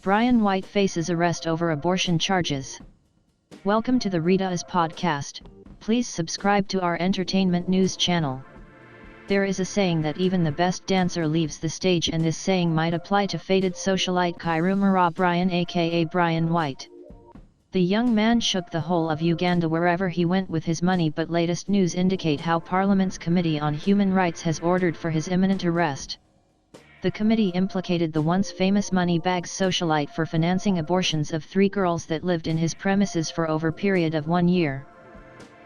Bryan White faces arrest over abortion charges. Welcome to the Ritah's podcast. Please subscribe to our entertainment news channel. There is a saying that even the best dancer leaves the stage, and this saying might apply to fated socialite Kirumara Bryan aka Bryan White. The young man shook the whole of Uganda wherever he went with his money, but latest news indicate how Parliament's Committee on Human Rights has ordered for his imminent arrest. The committee implicated the once famous money-bags socialite for financing abortions of 3 girls that lived in his premises for over a period of 1 year.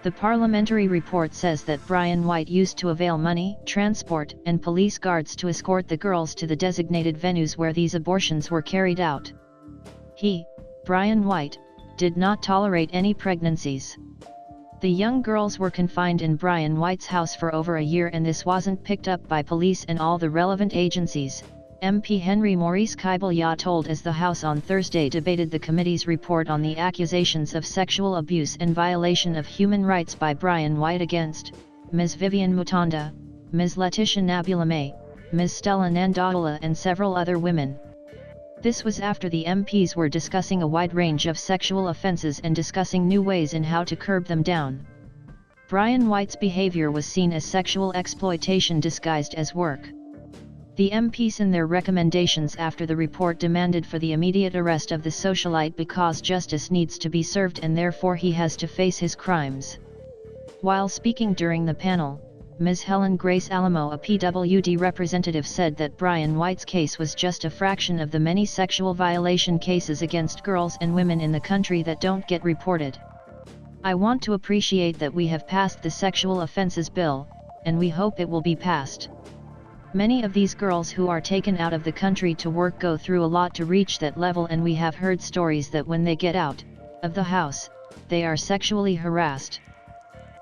The parliamentary report says that Bryan White used to avail money, transport, and police guards to escort the girls to the designated venues where these abortions were carried out. He, Bryan White, did not tolerate any pregnancies. The young girls were confined in Bryan White's house for over a year, and this wasn't picked up by police and all the relevant agencies, MP Henry Maurice Kaibalya told as the House on Thursday debated the committee's report on the accusations of sexual abuse and violation of human rights by Bryan White against Ms. Vivian Mutanda, Ms. Letitia Nabulame, Ms. Stella Nandaula and several other women. This was after the MPs were discussing a wide range of sexual offences and discussing new ways in how to curb them down. Bryan White's behaviour was seen as sexual exploitation disguised as work. The MPs in their recommendations after the report demanded for the immediate arrest of the socialite because justice needs to be served and therefore he has to face his crimes. While speaking during the panel, Ms. Helen Grace Alamo, a PWD representative, said that Bryan White's case was just a fraction of the many sexual violation cases against girls and women in the country that don't get reported. I want to appreciate that we have passed the Sexual Offences Bill, and we hope it will be passed. Many of these girls who are taken out of the country to work go through a lot to reach that level, and we have heard stories that when they get out of the house, they are sexually harassed.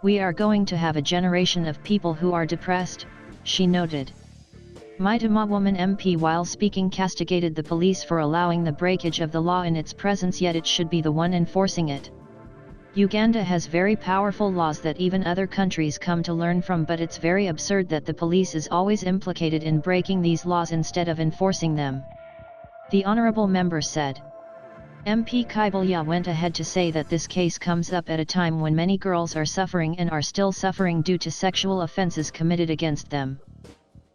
We are going to have a generation of people who are depressed, she noted. Maitama woman MP while speaking castigated the police for allowing the breakage of the law in its presence, yet it should be the one enforcing it. Uganda has very powerful laws that even other countries come to learn from, but it's very absurd that the police is always implicated in breaking these laws instead of enforcing them. The honourable member said. MP Kaibalya went ahead to say that this case comes up at a time when many girls are suffering and are still suffering due to sexual offences committed against them.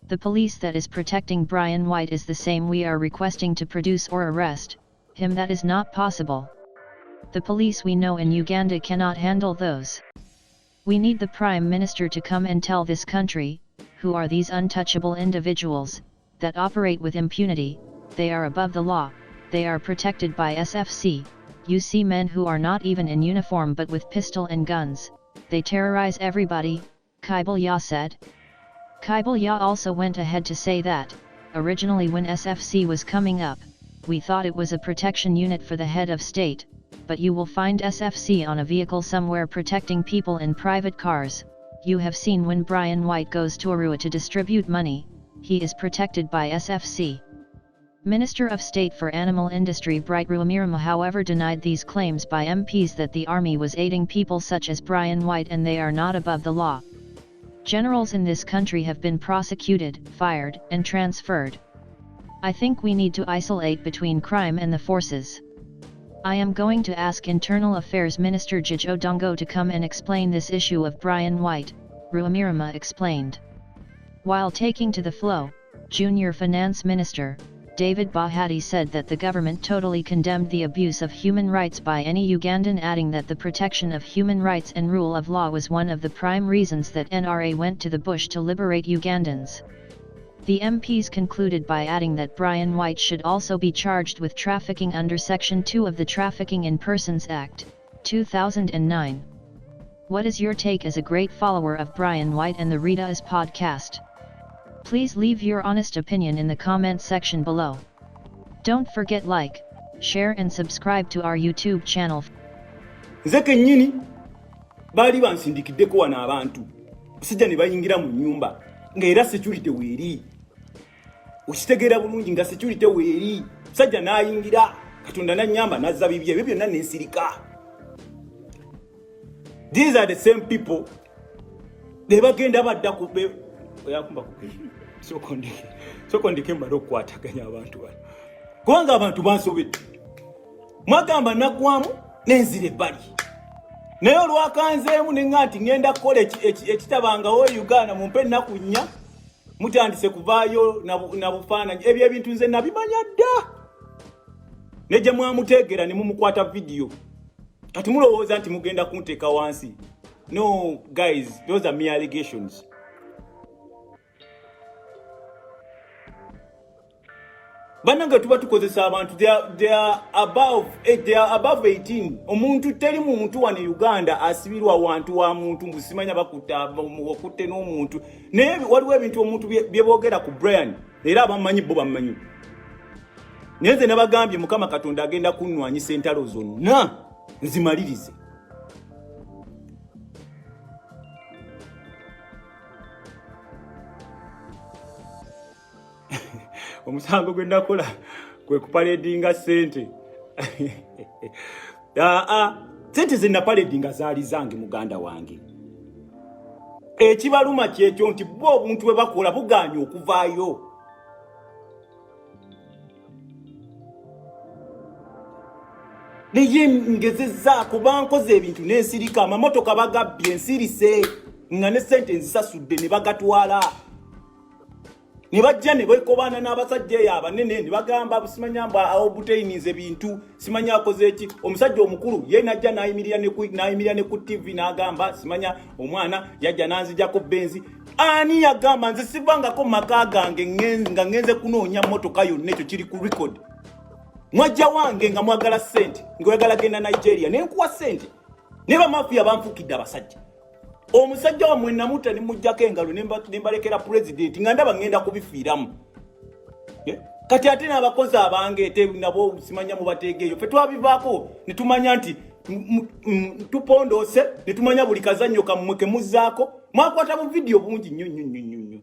The police that is protecting Bryan White is the same we are requesting to produce or arrest him. That is not possible. The police we know in Uganda cannot handle those. We need the Prime Minister to come and tell this country, who are these untouchable individuals, that operate with impunity, they are above the law. They are protected by SFC. You see men who are not even in uniform but with pistol and guns, they terrorize everybody, Kaibalya said. Kaibalya also went ahead to say that, originally when SFC was coming up, we thought it was a protection unit for the head of state, but you will find SFC on a vehicle somewhere protecting people in private cars. You have seen when Bryan White goes to Arua to distribute money, he is protected by SFC. Minister of State for Animal Industry Ritah Ruamirama however denied these claims by MPs that the army was aiding people such as Bryan White and they are not above the law. Generals in this country have been prosecuted, fired, and transferred. I think we need to isolate between crime and the forces. I am going to ask Internal Affairs Minister George Odongo to come and explain this issue of Bryan White, Ruamirama explained. While taking to the floor, Junior Finance Minister David Bahati said that the government totally condemned the abuse of human rights by any Ugandan, adding that the protection of human rights and rule of law was one of the prime reasons that NRA went to the bush to liberate Ugandans. The MPs concluded by adding that Bryan White should also be charged with trafficking under Section 2 of the Trafficking in Persons Act, 2009. What is your take as a great follower of Bryan White and the Ritah's podcast? Please leave your honest opinion in the comment section below. Don't forget like, share and subscribe to our YouTube channel. Nze kennyini baali bansindikiddeko wano abantu sijja ne bayingira mu nnyumba ng'era security weeri. Okitegeera bulungi nga security weeri. Sajja n'ayingira Katonda n'annyamba n'azza bibye ebyo byonna n'ensirika. These are the same people. Ne bagenda badda ku yakumba ku soko ndike mbalo kwataganya abantu bano kubanga abantu bansobedde mwagamba nagwamu nenzire bali naye olwakanzeemu nenga nti ngenda kukola ekitabangawo Uganda mumpe ennaku nnya mutandise kuvaayo na bufaananyi ebyo ebintu nze nabimanya dda nejja mwamuteegera ne mumukwata video kati mulowooza nti mugenda kunteeka wansi. No guys, those are mere allegations. Bananga tuba tukozesa abantu they are above 18. Omuntu teri muntu wa Uganda asibirwa wantu wa muntu musimanya bakuta okutte n'omuntu naye waliwo ebintu omuntu byebogera ku Bryan era abamanyi bo bamanyi neze nabagambye Mukama Katonda agenda kunnwanyisa entalo zonna nzimalirize. Omusango gwenda kola kwe kupaledinga sente. Sente zina paledinga zaali zange muganda wange. Ekibaluma kyekyo nti bo obuntu bwe bakola buganya okuvaayo. Neye ngezezzaako bankoze ebintu n'ensirika amamotoka bagabbye ensirise nga ne sente nzisasudde ne bagatwala. Ne bajja ne bekobaana n'abasajja eyo abanene ne bagamba busimanya mba obuteyinize bintu simanya akoze eki. Omusajja omukulu ye najja nayimirira ne ku TV n'agamba simanya omwana yajja nanzijako benzi. Ani yagamba nze sivangako maka gange nga ngenze kunoonya motoka yonna ekyo kiri ku record. Mwajja wange nga mwagala sente ngwegala genda Nigeria ne nkuwa sente ne ba mafia banfukidde abasajja. Omusajja wa mwe namuta ne mujjako engalo nembalekera president nga ndaba ngenda kubifiiramu. Kati ate n'abakozi abange ete nabo simanya mu bategeeyo fe twabivaako ne tumanya nti tupondose ne tumanya buli kazannyo kammwe ke muzzaako mwakwata mu video bungi nnyo.